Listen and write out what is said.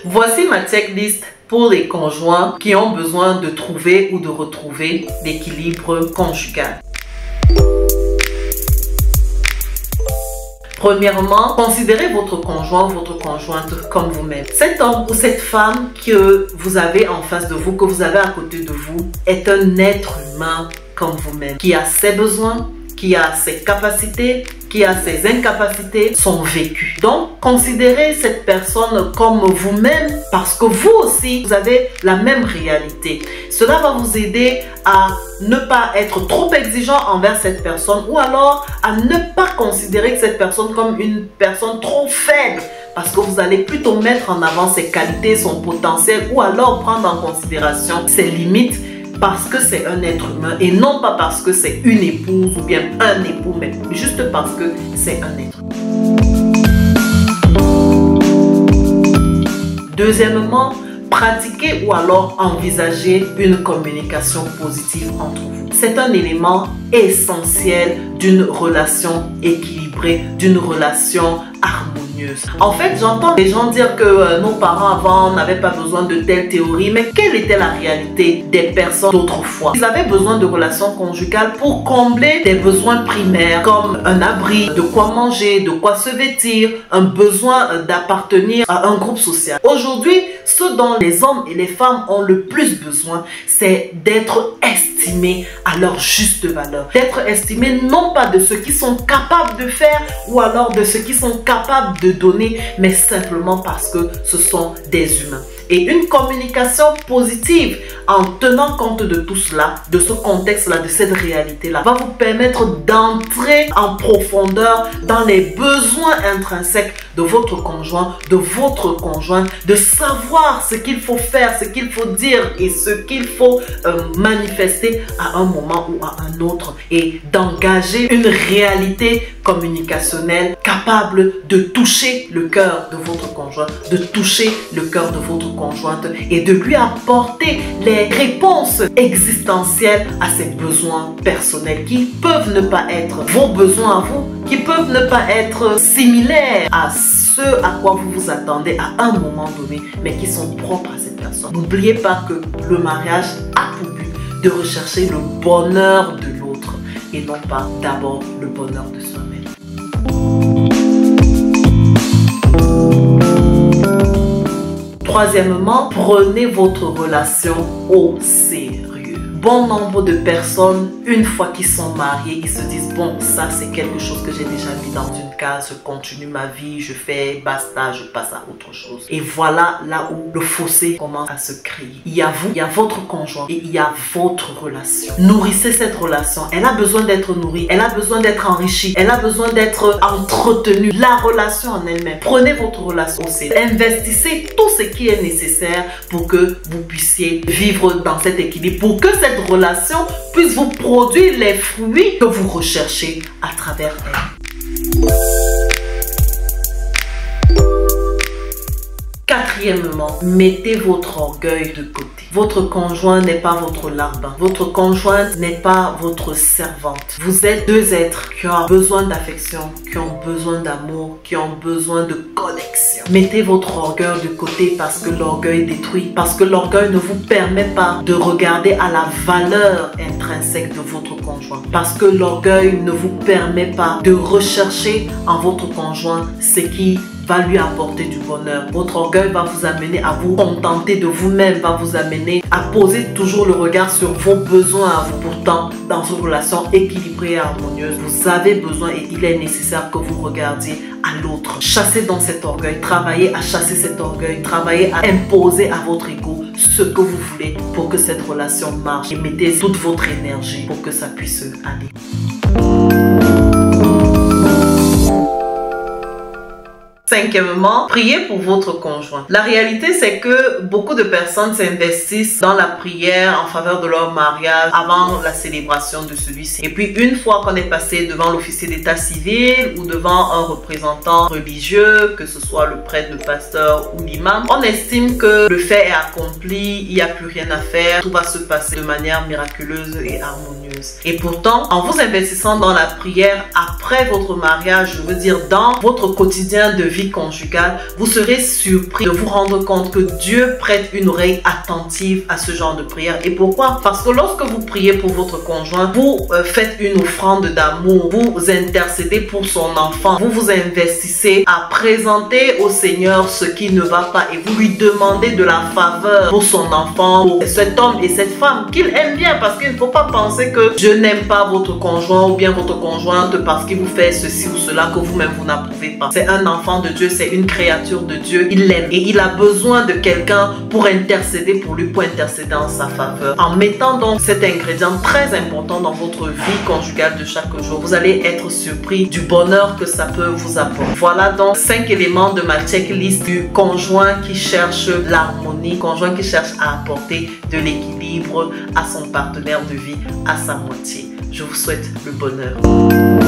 Voici ma checklist pour les conjoints qui ont besoin de trouver ou de retrouver l'équilibre conjugal. Premièrement, considérez votre conjoint ou votre conjointe comme vous-même. Cet homme ou cette femme que vous avez en face de vous, que vous avez à côté de vous, est un être humain comme vous-même, qui a ses besoins, qui a ses capacités, qui a ses incapacités, son vécu. Donc, considérez cette personne comme vous-même parce que vous aussi, vous avez la même réalité. Cela va vous aider à ne pas être trop exigeant envers cette personne ou alors à ne pas considérer cette personne comme une personne trop faible parce que vous allez plutôt mettre en avant ses qualités, son potentiel ou alors prendre en considération ses limites parce que c'est un être humain et non pas parce que c'est une épouse ou bien un époux, mais juste parce que c'est un être humain. Deuxièmement, pratiquez ou alors envisagez une communication positive entre vous. C'est un élément essentiel d'une relation équilibrée, d'une relation harmonieuse. En fait, j'entends les gens dire que nos parents avant n'avaient pas besoin de telle théorie, mais quelle était la réalité des personnes d'autrefois? Ils avaient besoin de relations conjugales pour combler des besoins primaires comme un abri, de quoi manger, de quoi se vêtir, un besoin d'appartenir à un groupe social. Aujourd'hui, ce dont les hommes et les femmes ont le plus besoin, c'est d'être estimés à leur juste valeur. D'être estimés non pas de ce qu'ils sont capables de faire ou alors de ce qu'ils sont capables de donner, mais simplement parce que ce sont des humains. Et une communication positive en tenant compte de tout cela, de ce contexte-là, de cette réalité-là, va vous permettre d'entrer en profondeur dans les besoins intrinsèques de votre conjoint, de votre conjointe, de savoir ce qu'il faut faire, ce qu'il faut dire et ce qu'il faut manifester à un moment ou à un autre et d'engager une réalité communicationnelle capable de toucher le cœur de votre conjoint, de toucher le cœur de votre conjointe et de lui apporter les réponses existentielles à ses besoins personnels qui peuvent ne pas être vos besoins à vous, qui peuvent ne pas être similaires à ce à quoi vous vous attendez à un moment donné, mais qui sont propres à cette personne. N'oubliez pas que le mariage a pour but de rechercher le bonheur de l'autre et non pas d'abord le bonheur de soi-même. Troisièmement, prenez votre relation au sérieux. Bon nombre de personnes, une fois qu'ils sont mariés, ils se disent bon, ça c'est quelque chose que j'ai déjà mis dans une case, je continue ma vie, je fais basta, je passe à autre chose. Et voilà là où le fossé commence à se créer. Il y a vous, il y a votre conjoint et il y a votre relation. Nourrissez cette relation. Elle a besoin d'être nourrie, elle a besoin d'être enrichie, elle a besoin d'être entretenue. La relation en elle-même. Prenez votre relation au sérieux. Investissez tout ce qui est nécessaire pour que vous puissiez vivre dans cet équilibre, pour que cette relation puisse vous produire les fruits que vous recherchez à travers elle. Quatrièmement, mettez votre orgueil de côté. Votre conjoint n'est pas votre larbin. Votre conjointe n'est pas votre servante. Vous êtes deux êtres qui ont besoin d'affection, qui ont besoin d'amour, qui ont besoin de connexion. Mettez votre orgueil de côté parce que l'orgueil détruit. Parce que l'orgueil ne vous permet pas de regarder à la valeur intrinsèque de votre conjoint. Parce que l'orgueil ne vous permet pas de rechercher en votre conjoint ce qui va lui apporter du bonheur. Votre orgueil va vous amener à vous contenter de vous-même, va vous amener à poser toujours le regard sur vos besoins à vous. Pourtant, dans une relation équilibrée et harmonieuse, vous avez besoin et il est nécessaire que vous regardiez à l'autre. Chassez donc cet orgueil, travaillez à chasser cet orgueil, travaillez à imposer à votre ego ce que vous voulez pour que cette relation marche et mettez toute votre énergie pour que ça puisse aller. Cinquièmement, priez pour votre conjoint. La réalité, c'est que beaucoup de personnes s'investissent dans la prière en faveur de leur mariage avant la célébration de celui-ci. Et puis, une fois qu'on est passé devant l'officier d'état civil ou devant un représentant religieux, que ce soit le prêtre, le pasteur ou l'imam, on estime que le fait est accompli, il n'y a plus rien à faire, tout va se passer de manière miraculeuse et harmonieuse. harmonieuse. Et pourtant, en vous investissant dans la prière après votre mariage, je veux dire dans votre quotidien de vie conjugale, vous serez surpris de vous rendre compte que Dieu prête une oreille attentive à ce genre de prière. Et pourquoi? Parce que lorsque vous priez pour votre conjoint, vous faites une offrande d'amour, vous intercédez pour son enfant, vous vous investissez à présenter au Seigneur ce qui ne va pas et vous lui demandez de la faveur pour son enfant, pour cet homme et cette femme qu'il aime bien, parce qu'il ne faut pas penser que je n'aime pas votre conjoint ou bien votre conjointe parce qu'il vous fait ceci ou cela que vous-même vous n'approuvez pas. C'est un enfant de Dieu, c'est une créature de Dieu, il l'aime et il a besoin de quelqu'un pour intercéder pour lui, pour intercéder en sa faveur. En mettant donc cet ingrédient très important dans votre vie conjugale de chaque jour, vous allez être surpris du bonheur que ça peut vous apporter. Voilà donc 5 éléments de ma checklist du conjoint qui cherche l'harmonie, conjoint qui cherche à apporter de l'équilibre à son partenaire de vie, à sa moitié. Je vous souhaite le bonheur.